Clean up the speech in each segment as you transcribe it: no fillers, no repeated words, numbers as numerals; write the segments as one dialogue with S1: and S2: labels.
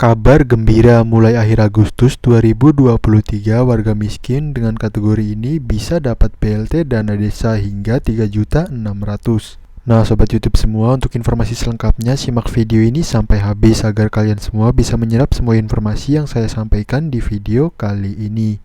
S1: Kabar gembira, mulai akhir Agustus 2023 warga miskin dengan kategori ini bisa dapat BLT dana desa hingga 3.600.000. Nah sobat YouTube semua, untuk informasi selengkapnya simak video ini sampai habis agar kalian semua bisa menyerap semua informasi yang saya sampaikan di video kali ini.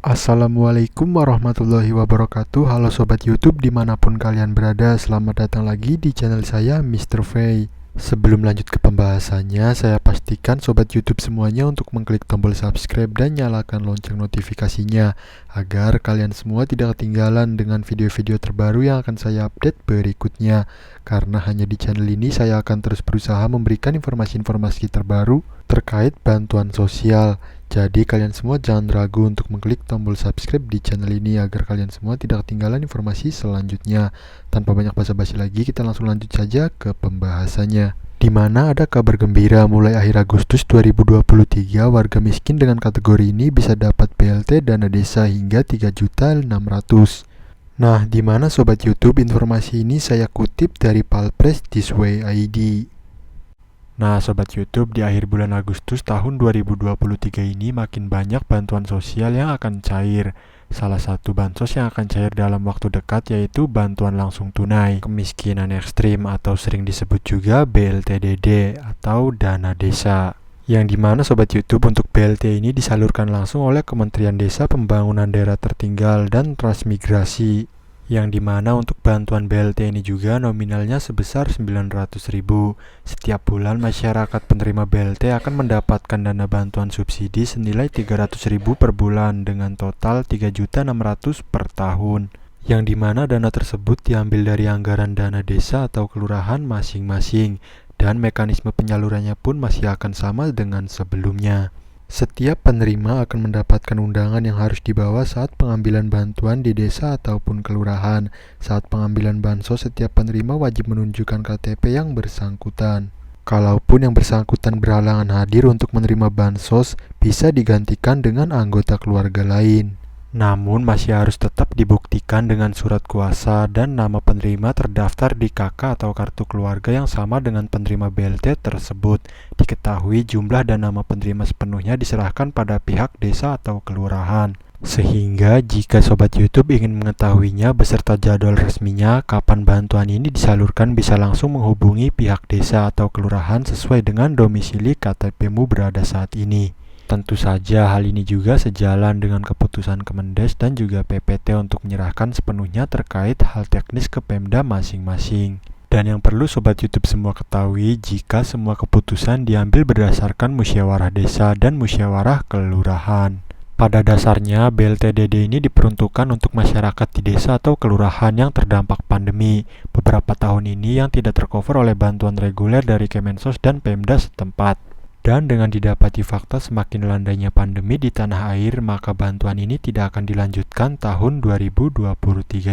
S1: Assalamualaikum warahmatullahi wabarakatuh. Halo sobat YouTube dimanapun kalian berada, selamat datang lagi di channel saya Mr. Fei. Sebelum lanjut ke pembahasannya, saya pastikan sobat YouTube semuanya untuk mengklik tombol subscribe dan nyalakan lonceng notifikasinya agar kalian semua tidak ketinggalan dengan video-video terbaru yang akan saya update berikutnya. Karena hanya di channel ini saya akan terus berusaha memberikan informasi-informasi terbaru terkait bantuan sosial. Jadi kalian semua jangan ragu untuk mengklik tombol subscribe di channel ini agar kalian semua tidak ketinggalan informasi selanjutnya. Tanpa banyak basa-basi lagi, kita langsung lanjut saja ke pembahasannya. Di mana ada kabar gembira, mulai akhir Agustus 2023 warga miskin dengan kategori ini bisa dapat BLT dana desa hingga 3.600.000. Nah, di mana sobat YouTube, informasi ini saya kutip dari Palpres Thisway ID. Nah sobat YouTube, di akhir bulan Agustus tahun 2023 ini makin banyak bantuan sosial yang akan cair. Salah satu bansos yang akan cair dalam waktu dekat yaitu bantuan langsung tunai kemiskinan ekstrim atau sering disebut juga BLTDD atau dana desa. Yang dimana sobat YouTube, untuk BLT ini disalurkan langsung oleh Kementerian Desa Pembangunan Daerah Tertinggal dan Transmigrasi. Yang dimana untuk bantuan BLT ini juga nominalnya sebesar 900.000. Setiap bulan masyarakat penerima BLT akan mendapatkan dana bantuan subsidi senilai 300.000 per bulan dengan total 3.600.000 per tahun. Yang dimana dana tersebut diambil dari anggaran dana desa atau kelurahan masing-masing dan mekanisme penyalurannya pun masih akan sama dengan sebelumnya. Setiap penerima akan mendapatkan undangan yang harus dibawa saat pengambilan bantuan di desa ataupun kelurahan. Saat pengambilan bansos, setiap penerima wajib menunjukkan KTP yang bersangkutan. Kalaupun yang bersangkutan berhalangan hadir untuk menerima bansos, bisa digantikan dengan anggota keluarga lain. Namun masih harus tetap dibuktikan dengan surat kuasa dan nama penerima terdaftar di KK atau kartu keluarga yang sama dengan penerima BLT tersebut. Diketahui jumlah dan nama penerima sepenuhnya diserahkan pada pihak desa atau kelurahan. Sehingga jika sobat YouTube ingin mengetahuinya beserta jadwal resminya kapan bantuan ini disalurkan, bisa langsung menghubungi pihak desa atau kelurahan sesuai dengan domisili KTP-mu berada saat ini. Tentu saja hal ini juga sejalan dengan keputusan Kemendes dan juga PPT untuk menyerahkan sepenuhnya terkait hal teknis ke Pemda masing-masing. Dan yang perlu sobat YouTube semua ketahui, jika semua keputusan diambil berdasarkan musyawarah desa dan musyawarah kelurahan. Pada dasarnya BLTDD ini diperuntukkan untuk masyarakat di desa atau kelurahan yang terdampak pandemi beberapa tahun ini yang tidak tercover oleh bantuan reguler dari Kemensos dan Pemda setempat. Dan dengan didapati fakta semakin landainya pandemi di tanah air, maka bantuan ini tidak akan dilanjutkan tahun 2023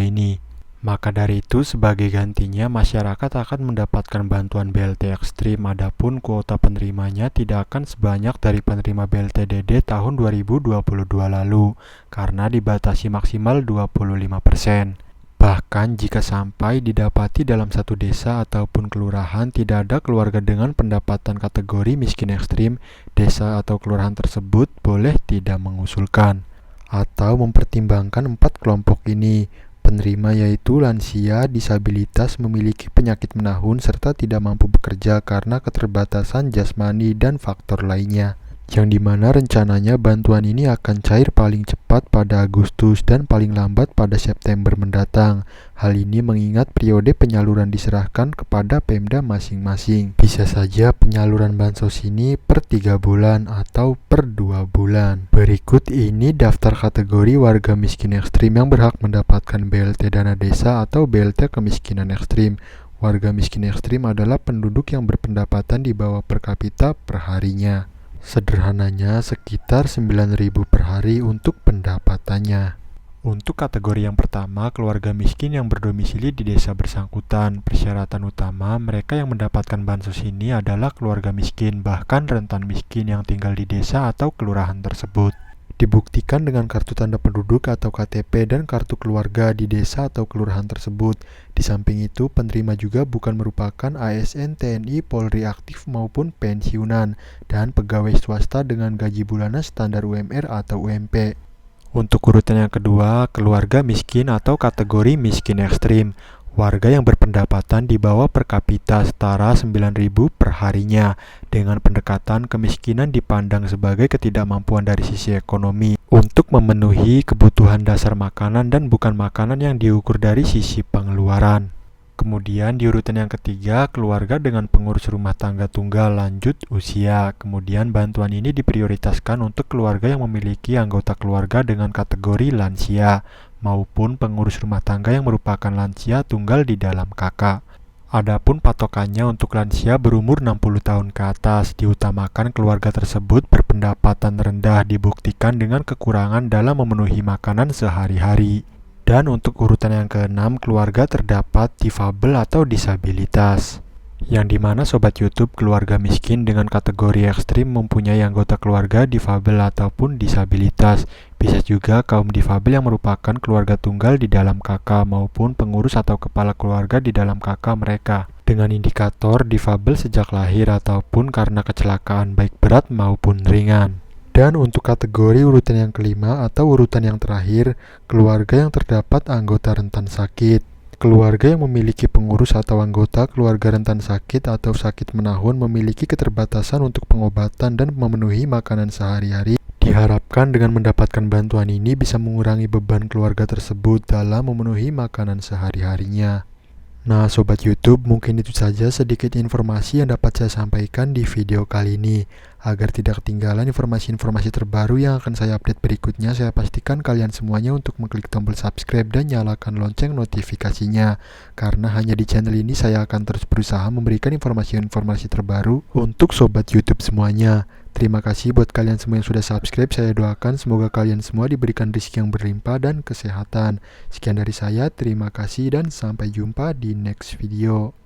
S1: ini. Maka dari itu, sebagai gantinya masyarakat akan mendapatkan bantuan BLT ekstrim, adapun kuota penerimanya tidak akan sebanyak dari penerima BLTDD tahun 2022 lalu, karena dibatasi maksimal 25%. Bahkan jika sampai didapati dalam satu desa ataupun kelurahan tidak ada keluarga dengan pendapatan kategori miskin ekstrim, desa atau kelurahan tersebut boleh tidak mengusulkan atau mempertimbangkan 4 kelompok ini. Penerima yaitu lansia, disabilitas, memiliki penyakit menahun, serta tidak mampu bekerja karena keterbatasan jasmani dan faktor lainnya. Yang dimana rencananya bantuan ini akan cair paling cepat pada Agustus dan paling lambat pada September mendatang. Hal ini mengingat periode penyaluran diserahkan kepada Pemda masing-masing. Bisa saja penyaluran bansos ini per 3 bulan atau per 2 bulan. Berikut ini daftar kategori warga miskin ekstrim yang berhak mendapatkan BLT dana desa atau BLT kemiskinan ekstrim. Warga miskin ekstrim adalah penduduk yang berpendapatan di bawah per kapita per harinya. Sederhananya sekitar 9.000 per hari untuk pendapatannya. Untuk kategori yang pertama, keluarga miskin yang berdomisili di desa bersangkutan. Persyaratan utama mereka yang mendapatkan bansos ini adalah keluarga miskin, bahkan rentan miskin yang tinggal di desa atau kelurahan tersebut. Dibuktikan dengan kartu tanda penduduk atau KTP dan kartu keluarga di desa atau kelurahan tersebut. Di samping itu, penerima juga bukan merupakan ASN, TNI, Polri aktif maupun pensiunan, dan pegawai swasta dengan gaji bulanan standar UMR atau UMP. Untuk urutan yang kedua, keluarga miskin atau kategori miskin ekstrim. Warga yang berpendapatan di bawah per kapita setara 9.000 per harinya. Dengan pendekatan kemiskinan dipandang sebagai ketidakmampuan dari sisi ekonomi untuk memenuhi kebutuhan dasar makanan dan bukan makanan yang diukur dari sisi pengeluaran. Kemudian di urutan yang ketiga, keluarga dengan pengurus rumah tangga tunggal lanjut usia. Kemudian bantuan ini diprioritaskan untuk keluarga yang memiliki anggota keluarga dengan kategori lansia maupun pengurus rumah tangga yang merupakan lansia tunggal di dalam KK. Adapun patokannya untuk lansia berumur 60 tahun ke atas, diutamakan keluarga tersebut berpendapatan rendah dibuktikan dengan kekurangan dalam memenuhi makanan sehari-hari. Dan untuk urutan yang keenam, keluarga terdapat difabel atau disabilitas. Yang dimana Sobat YouTube keluarga miskin dengan kategori ekstrim mempunyai anggota keluarga difabel ataupun disabilitas. Bisa juga kaum difabel yang merupakan keluarga tunggal di dalam KK maupun pengurus atau kepala keluarga di dalam KK mereka. Dengan indikator difabel sejak lahir ataupun karena kecelakaan baik berat maupun ringan. Dan untuk kategori urutan yang kelima atau urutan yang terakhir, keluarga yang terdapat anggota rentan sakit. Keluarga yang memiliki pengurus atau anggota keluarga rentan sakit atau sakit menahun memiliki keterbatasan untuk pengobatan dan memenuhi makanan sehari-hari. Diharapkan dengan mendapatkan bantuan ini bisa mengurangi beban keluarga tersebut dalam memenuhi makanan sehari-harinya. Nah Sobat YouTube, mungkin itu saja sedikit informasi yang dapat saya sampaikan di video kali ini. Agar tidak ketinggalan informasi-informasi terbaru yang akan saya update berikutnya, saya pastikan kalian semuanya untuk mengklik tombol subscribe dan nyalakan lonceng notifikasinya. Karena hanya di channel ini saya akan terus berusaha memberikan informasi-informasi terbaru untuk Sobat YouTube semuanya. Terima kasih buat kalian semua yang sudah subscribe. Saya doakan semoga kalian semua diberikan rezeki yang berlimpah dan kesehatan. Sekian dari saya, terima kasih dan sampai jumpa di next video.